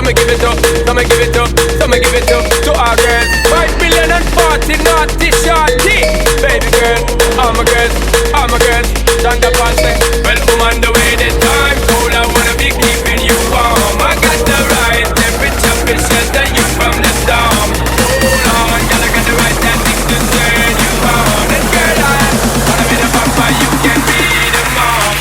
me give it to, so me give it to, so me give it to our girls. 5 million and 40 naughty shorty. Baby girl, all my girls, all my girls. Stand up and say, well, I'm on the way this time. Cool, I wanna be keeping you warm. I got the right temperature to shelter you from the storm. Hold on, girl, I got the right tactics to turn you on. And girl, I wanna be the papa, you can be the mom.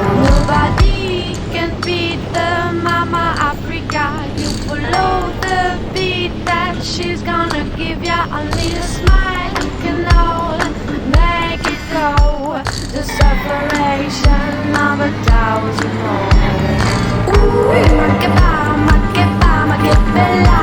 Nobody can beat the Ma che bella